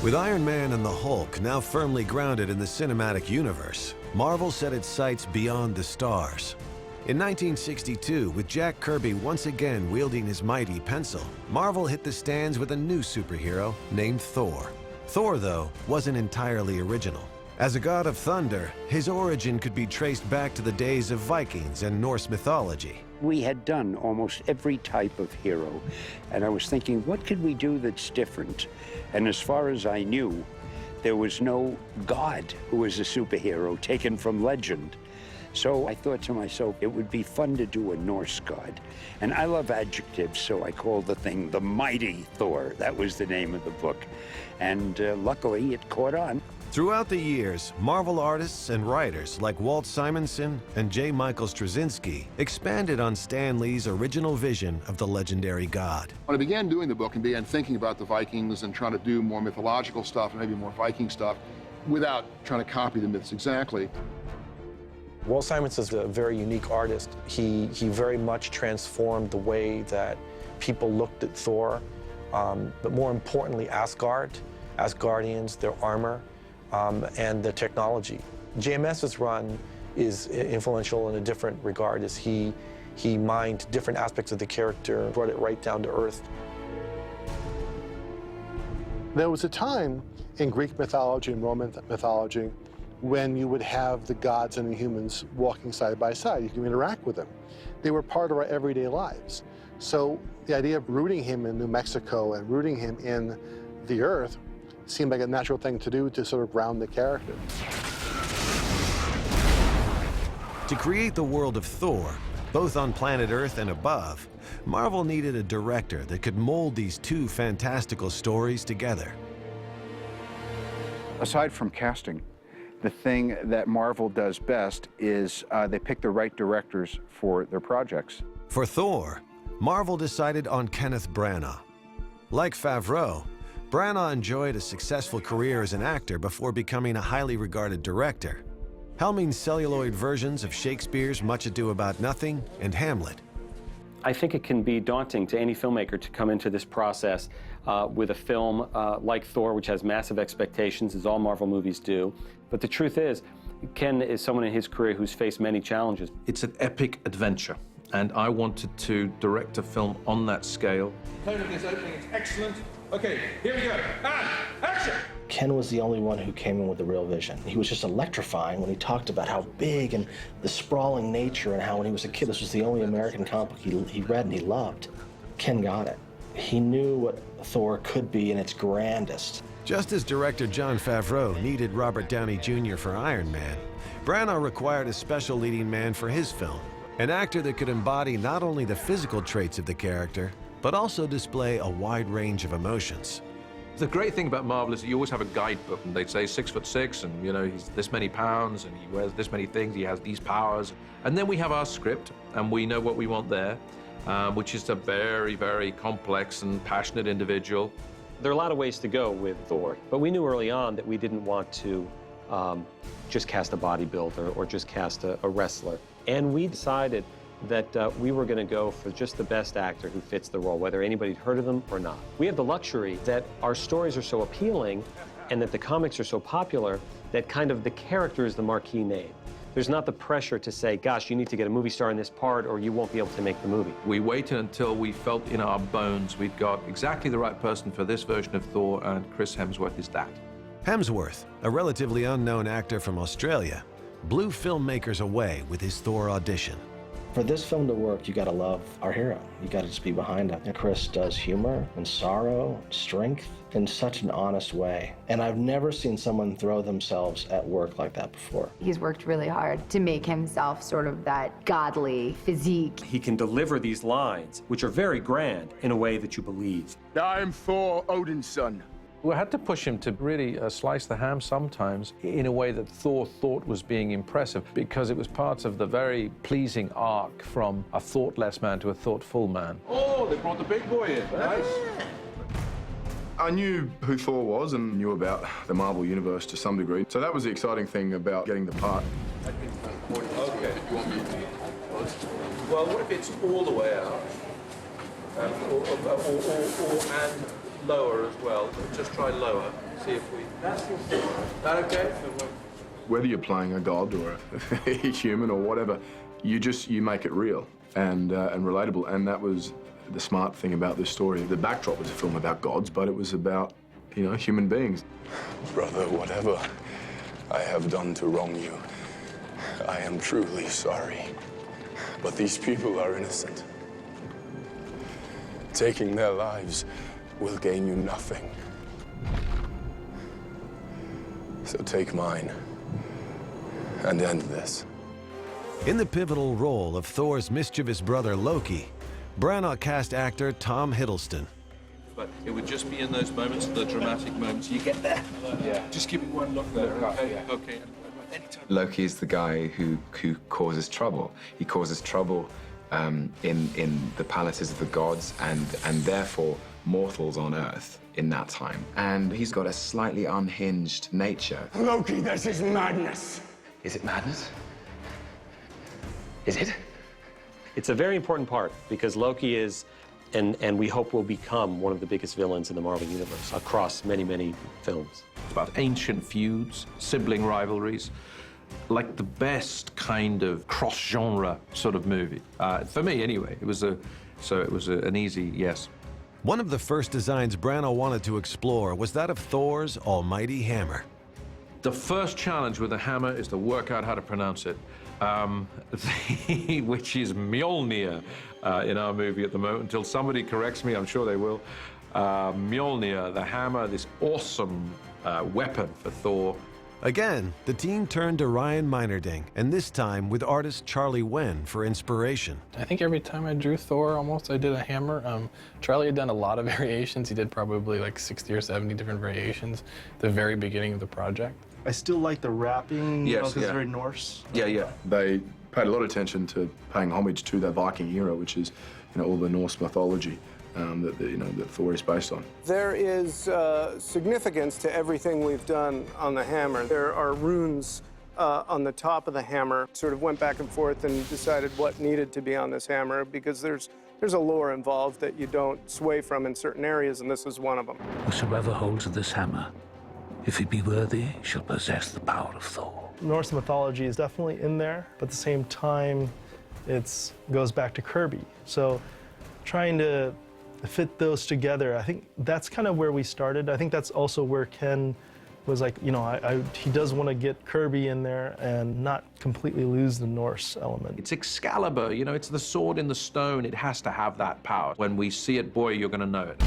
With Iron Man and the Hulk now firmly grounded in the cinematic universe, Marvel set its sights beyond the stars. In 1962, with Jack Kirby once again wielding his mighty pencil, Marvel hit the stands with a new superhero named Thor. Thor, though, wasn't entirely original. As a god of thunder, his origin could be traced back to the days of Vikings and Norse mythology. We had done almost every type of hero, and I was thinking, what could we do that's different? And as far as I knew, there was no god who was a superhero taken from legend. So I thought to myself, it would be fun to do a Norse god. And I love adjectives, so I called the thing the Mighty Thor. That was the name of the book. And luckily, it caught on. Throughout the years, Marvel artists and writers like Walt Simonson and J. Michael Straczynski expanded on Stan Lee's original vision of the legendary god. When I began doing the book and began thinking about the Vikings and trying to do more mythological stuff and maybe more Viking stuff without trying to copy the myths exactly. Walt Simonson's a very unique artist. He very much transformed the way that people looked at Thor, but more importantly, Asgardians, their armor, and the technology. JMS's run is influential in a different regard, as he mined different aspects of the character, brought it right down to earth. There was a time in Greek mythology and Roman mythology when you would have the gods and the humans walking side by side. You can interact with them. They were part of our everyday lives. So the idea of rooting him in New Mexico and rooting him in the earth seemed like a natural thing to do to sort of ground the character. To create the world of Thor, both on planet Earth and above, Marvel needed a director that could mold these two fantastical stories together. Aside from casting, the thing that Marvel does best is they pick the right directors for their projects. For Thor, Marvel decided on Kenneth Branagh. Like Favreau, Branagh enjoyed a successful career as an actor before becoming a highly regarded director, helming celluloid versions of Shakespeare's Much Ado About Nothing and Hamlet. I think it can be daunting to any filmmaker to come into this process with a film like Thor, which has massive expectations, as all Marvel movies do. But the truth is, Ken is someone in his career who's faced many challenges. It's an epic adventure, and I wanted to direct a film on that scale. Tone of this opening is excellent. Okay, here we go. And action! Ken was the only one who came in with a real vision. He was just electrifying when he talked about how big and the sprawling nature, and how when he was a kid, this was the only American comic book he read and he loved. Ken got it. He knew what Thor could be in its grandest. Just as director Jon Favreau needed Robert Downey Jr. for Iron Man, Branagh required a special leading man for his film, an actor that could embody not only the physical traits of the character, but also display a wide range of emotions. The great thing about Marvel is that you always have a guidebook, and they'd say 6'6", and you know, he's this many pounds, and he wears this many things, he has these powers. And then we have our script, and we know what we want there, which is a very, very complex and passionate individual. There are a lot of ways to go with Thor, but we knew early on that we didn't want to just cast a bodybuilder or just cast a wrestler. And we decided that we were going to go for just the best actor who fits the role, whether anybody'd heard of them or not. We have the luxury that our stories are so appealing and that the comics are so popular that kind of the character is the marquee name. There's not the pressure to say, gosh, you need to get a movie star in this part or you won't be able to make the movie. We waited until we felt in our bones we'd got exactly the right person for this version of Thor, and Chris Hemsworth is that. Hemsworth, a relatively unknown actor from Australia, blew filmmakers away with his Thor audition. For this film to work, you gotta love our hero. You gotta just be behind him. And Chris does humor and sorrow, strength in such an honest way. And I've never seen someone throw themselves at work like that before. He's worked really hard to make himself sort of that godly physique. He can deliver these lines, which are very grand, in a way that you believe. I am Thor, Odin's son. We had to push him to really slice the ham sometimes in a way that Thor thought was being impressive, because it was part of the very pleasing arc from a thoughtless man to a thoughtful man. Oh, they brought the big boy in. Nice. I knew who Thor was and knew about the Marvel Universe to some degree. So that was the exciting thing about getting the part. Okay. Well, what if it's all the way out? And lower as well. Just try lower. See if we... Is that okay? Whether you're playing a god or a human or whatever, you make it real and relatable. And that was the smart thing about this story. The backdrop was a film about gods, but it was about, you know, human beings. Brother, whatever I have done to wrong you, I am truly sorry. But these people are innocent. Taking their lives will gain you nothing. So take mine and end this. In the pivotal role of Thor's mischievous brother Loki, Branagh cast actor Tom Hiddleston. But it would just be in those moments, the dramatic moments, you get there. Yeah. Just give me one look there, okay? Yeah. Okay. Anytime. Loki is the guy who causes trouble. He causes trouble in the palaces of the gods and therefore mortals on Earth in that time. And he's got a slightly unhinged nature. Loki, this is madness. Is it madness? Is it? It's a very important part because Loki is, and we hope will become, one of the biggest villains in the Marvel Universe across many, many films. It's about ancient feuds, sibling rivalries, like the best kind of cross-genre sort of movie. For me, anyway, it was an easy yes. One of the first designs Branagh wanted to explore was that of Thor's almighty hammer. The first challenge with the hammer is to work out how to pronounce it, which is Mjolnir in our movie at the moment. Until somebody corrects me, I'm sure they will. Mjolnir, the hammer, this awesome weapon for Thor. Again, the team turned to Ryan Meinerding, and this time with artist Charlie Wen for inspiration. I think every time I drew Thor, almost, I did a hammer. Charlie had done a lot of variations. He did probably like 60 or 70 different variations at the very beginning of the project. I still like the wrapping, yes, because it's very Norse. Yeah. They paid a lot of attention to paying homage to that Viking era, which is, you know, all the Norse mythology that Thor is based on. There is significance to everything we've done on the hammer. There are runes on the top of the hammer. Sort of went back and forth and decided what needed to be on this hammer because there's a lore involved that you don't sway from in certain areas, and this is one of them. Whosoever holds this hammer, if he be worthy, shall possess the power of Thor. Norse mythology is definitely in there, but at the same time, it goes back to Kirby. So trying to fit those together, I think that's kind of where we started. I think that's also where Ken was like, you know, he does want to get Kirby in there and not completely lose the Norse element. It's Excalibur, you know, it's the sword in the stone. It has to have that power. When we see it, boy, you're going to know it.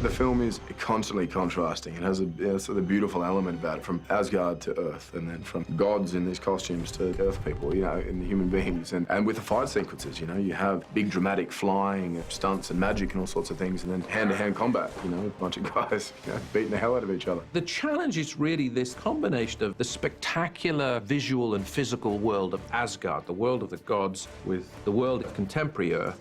The film is constantly contrasting. It has a sort of beautiful element about it, from Asgard to Earth, and then from gods in these costumes to Earth people, you know, in the human beings. And with the fight sequences, you know, you have big dramatic flying, stunts and magic and all sorts of things, and then hand-to-hand combat, you know, a bunch of guys, you know, beating the hell out of each other. The challenge is really this combination of the spectacular visual and physical world of Asgard, the world of the gods, with the world of contemporary Earth.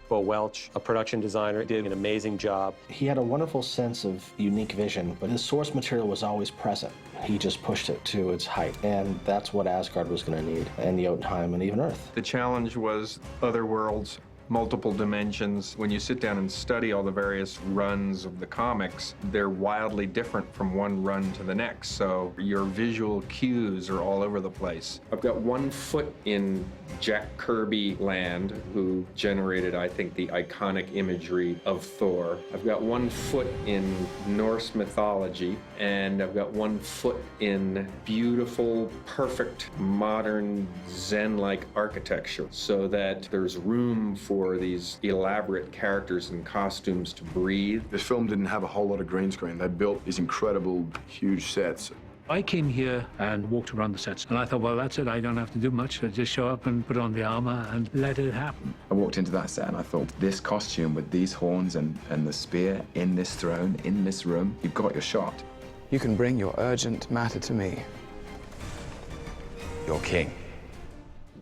Bo Welch, a production designer, did an amazing job. He had a wonderful sense of unique vision, but his source material was always present. He just pushed it to its height, and that's what Asgard was going to need, and Jotunheim, and even Earth. The challenge was other worlds, multiple dimensions. When you sit down and study all the various runs of the comics, they're wildly different from one run to the next, so your visual cues are all over the place. I've got 1 foot in Jack Kirby land, who generated, I think, the iconic imagery of Thor. I've got 1 foot in Norse mythology, and I've got 1 foot in beautiful, perfect, modern, Zen-like architecture, so that there's room for these elaborate characters and costumes to breathe. This film didn't have a whole lot of green screen. They built these incredible, huge sets. I came here and walked around the sets, and I thought, well, that's it. I don't have to do much. I just show up and put on the armor and let it happen. I walked into that set and I thought, this costume with these horns and the spear in this throne, in this room, you've got your shot. You can bring your urgent matter to me. Your king.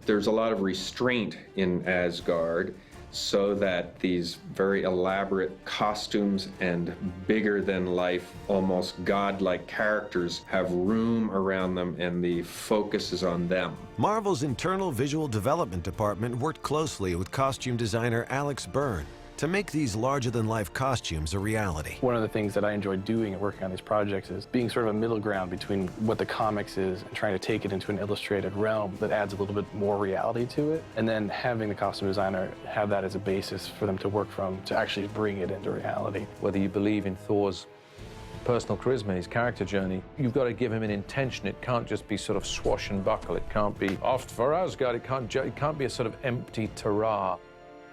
There's a lot of restraint in Asgard. so that these very elaborate costumes and bigger-than-life, almost godlike characters have room around them and the focus is on them. Marvel's internal visual development department worked closely with costume designer Alex Byrne to make these larger-than-life costumes a reality. One of the things that I enjoy doing and working on these projects is being sort of a middle ground between what the comics is and trying to take it into an illustrated realm that adds a little bit more reality to it, and then having the costume designer have that as a basis for them to work from to actually bring it into reality. Whether you believe in Thor's personal charisma, his character journey, you've got to give him an intention. It can't just be sort of swash and buckle. It can't be off for Asgard. It can't be a sort of empty hurrah.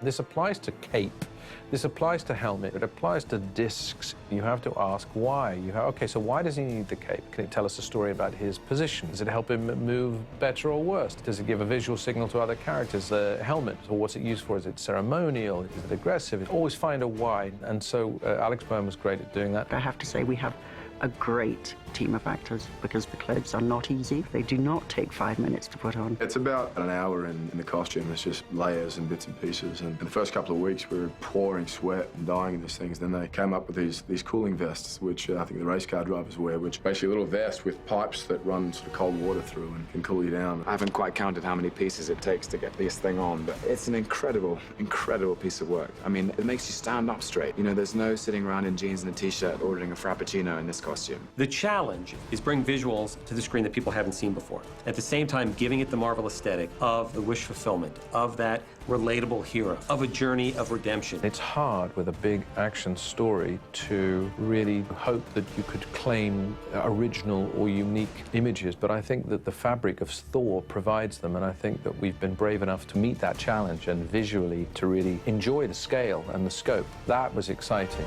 This applies to cape. This applies to helmet. It applies to discs. You have to ask why. Okay, so why does he need the cape? Can it tell us a story about his position? Does it help him move better or worse? Does it give a visual signal to other characters? The helmet, or what's it used for? Is it ceremonial? Is it aggressive? Always find a why. And so Alex Byrne was great at doing that. I have to say we have a great team of actors because the clothes are not easy. They do not take 5 minutes to put on. It's about an hour in the costume. It's just layers and bits and pieces. And in the first couple of weeks, we were pouring sweat and dying in these things. Then they came up with these cooling vests, which I think the race car drivers wear, which basically a little vest with pipes that run sort of cold water through and can cool you down. I haven't quite counted how many pieces it takes to get this thing on, but it's an incredible, incredible piece of work. I mean, it makes you stand up straight. You know, there's no sitting around in jeans and a t-shirt ordering a Frappuccino in this costume. The challenge is bring visuals to the screen that people haven't seen before. At the same time, giving it the Marvel aesthetic of the wish fulfillment, of that relatable hero, of a journey of redemption. It's hard with a big action story to really hope that you could claim original or unique images, but I think that the fabric of Thor provides them, and I think that we've been brave enough to meet that challenge and visually to really enjoy the scale and the scope. That was exciting.